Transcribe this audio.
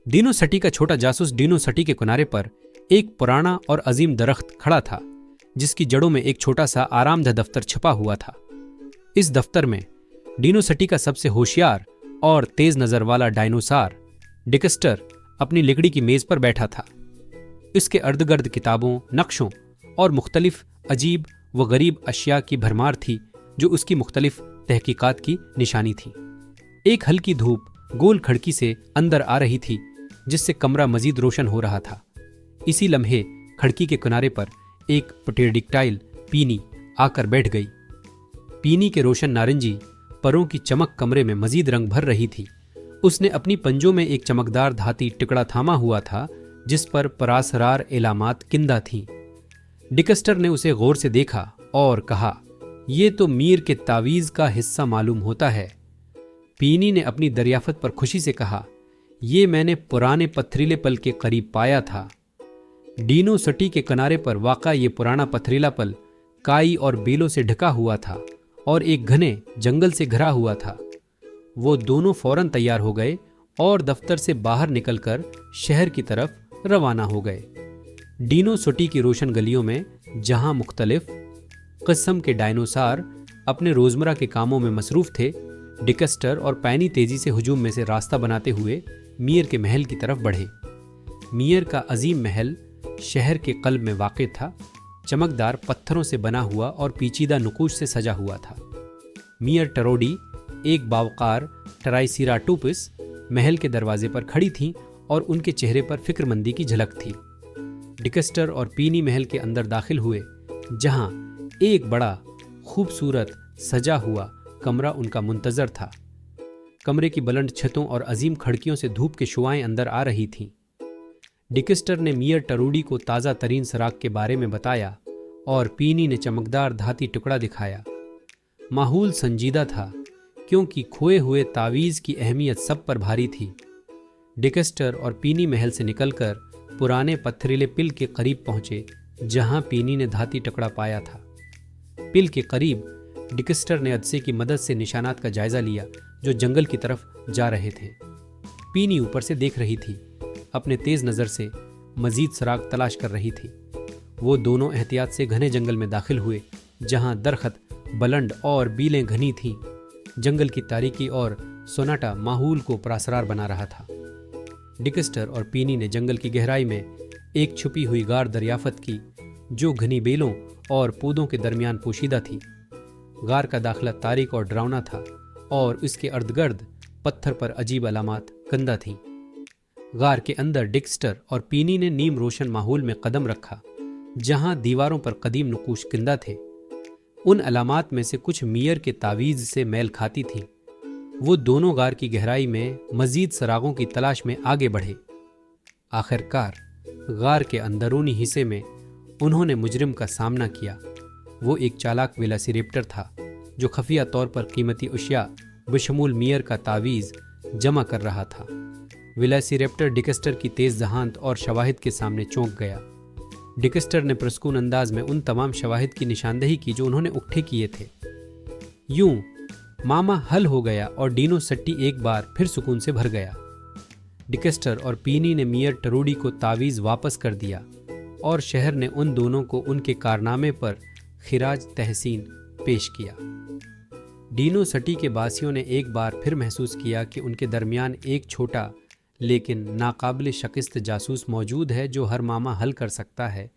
Dino सटी का छोटा जासूस डीनो सटी के किनारे पर एक पुराना और अजीम दरख्त खड़ा था, जिसकी जड़ों में एक छोटा सा आरामदह दफ्तर छुपा हुआ था। इस दफ्तर में डीनो सटी का सबसे होशियार और तेज नजर वाला डायनोसार डिकस्टर अपनी लकड़ी की मेज पर बैठा था। इसके अर्धगर्द किताबों, नक्शों और मुख्तलिफ अजीब व गरीब अशिया की भरमार थी, जो उसकी मुख्तलिफ तहकीकात की निशानी थी। एक हल्की धूप गोल खिड़की से अंदर आ रही थी, जिससे कमरा मजीद रोशन हो रहा था। इसी लम्हे खिड़की के किनारे पर एक प्टेरोडाक्टाइल पीनी आकर बैठ गई। पीनी के रोशन नारंगी परों की चमक कमरे में मजीद रंग भर रही थी। उसने अपनी पंजों में एक चमकदार धाती टुकड़ा थामा हुआ था, जिस पर परासरार इलामात किंदा थीं। डिकस्टर ने उसे गौर से देखा और कहा, "ये तो मीर के तावीज़ का हिस्सा मालूम होता है।" पीनी ने अपनी दरियाफत पर खुशी से कहा, "ये मैंने पुराने पथरीले पल के करीब पाया था।" डीनो सटी के किनारे पर वाक़ा ये पुराना पथरीला पल काई और बेलों से ढका हुआ था और एक घने जंगल से घिरा हुआ था। वो दोनों फौरन तैयार हो गए और दफ्तर से बाहर निकलकर शहर की तरफ रवाना हो गए। डीनो सटी की रोशन गलियों में, जहां मुख्तलिफ किस्म के डायनोसार अपने रोजमर्रा के कामों में मसरूफ थे, डिकस्टर और पैनी तेजी से हुजूम में से रास्ता बनाते हुए मीर के महल की तरफ बढ़े। मीर का अजीम महल शहर के कल्ब में वाक़ था, चमकदार पत्थरों से बना हुआ और पेचीदा नुकूश से सजा हुआ था। मीर टरोडी, एक बावकार ट्राइसिराटोपस, महल के दरवाजे पर खड़ी थीं और उनके चेहरे पर फिक्रमंदी की झलक थी। डिकस्टर और पीनी महल के अंदर दाखिल हुए, जहां एक बड़ा खूबसूरत सजा हुआ कमरा उनका मुंतजर था। कमरे की बुलंद छतों और अजीम खिड़कियों से धूप की शुआएं अंदर आ रही थीं। डिकस्टर ने मीर टरूडी को ताज़ा तरीन सराग के बारे में बताया और पीनी ने चमकदार धाती टुकड़ा दिखाया। माहौल संजीदा था, क्योंकि खोए हुए तावीज़ की अहमियत सब पर भारी थी। डिकस्टर और पीनी महल से निकलकर पुराने पथरीले पिल के करीब पहुंचे, जहां पीनी ने धाती टुकड़ा पाया था। पिल के करीब डिकस्टर ने अदसे की मदद से निशानात का जायजा लिया, जो जंगल की तरफ जा रहे थे। पीनी ऊपर से देख रही थी, अपने तेज नज़र से मजीद सुराग तलाश कर रही थी। वो दोनों एहतियात से घने जंगल में दाखिल हुए, जहां दरख्त बुलंद और बीलें घनी थीं। जंगल की तारीकी और सोनाटा माहौल को परासरार बना रहा था। डिकस्टर और पीनी ने जंगल की गहराई में एक छुपी हुई गार दरियाफत की, जो घनी बेलों और पौधों के दरमियान पोशीदा थी। गार का दाखिला तारीक और डरावना था और इसके अर्धगर्द पत्थर पर अजीब अलामात कंदा थीं। गार के अंदर डिकस्टर और पीनी ने नीम रोशन माहौल में कदम रखा, जहां दीवारों पर कदीम नुकूश किंदा थे। उन अलामात में से कुछ मीर के तावीज़ से मेल खाती थीं। वो दोनों गार की गहराई में मजीद सरागों की तलाश में आगे बढ़े। आखिरकार गार के अंदरूनी हिस्से में उन्होंने मुजरिम का सामना किया। वो एक चालाक वेलोसिरेप्टर था, जो खफिया तौर पर कीमती अशिया बशमूल मीर का तावीज़ जमा कर रहा था। वेलोसिरेप्टर डिकस्टर की तेज जहानत और शवाहिद के सामने चौंक गया। डिकस्टर ने पुरस्कून अंदाज में उन तमाम शवाहिद की निशानदही की जो उन्होंने उकट्ठे किए थे। यूं मामा हल हो गया और डीनो सट्टी एक बार फिर सुकून से भर गया। डिकस्टर और पीनी ने मीर टरूडी को तावीज़ वापस कर दिया और शहर ने उन दोनों को उनके कारनामे पर खिराज तहसीन पेश किया। डीनो सटी के बासियों ने एक बार फिर महसूस किया कि उनके दरमियान एक छोटा लेकिन नाकाबिल शिकस्त जासूस मौजूद है, जो हर मामा हल कर सकता है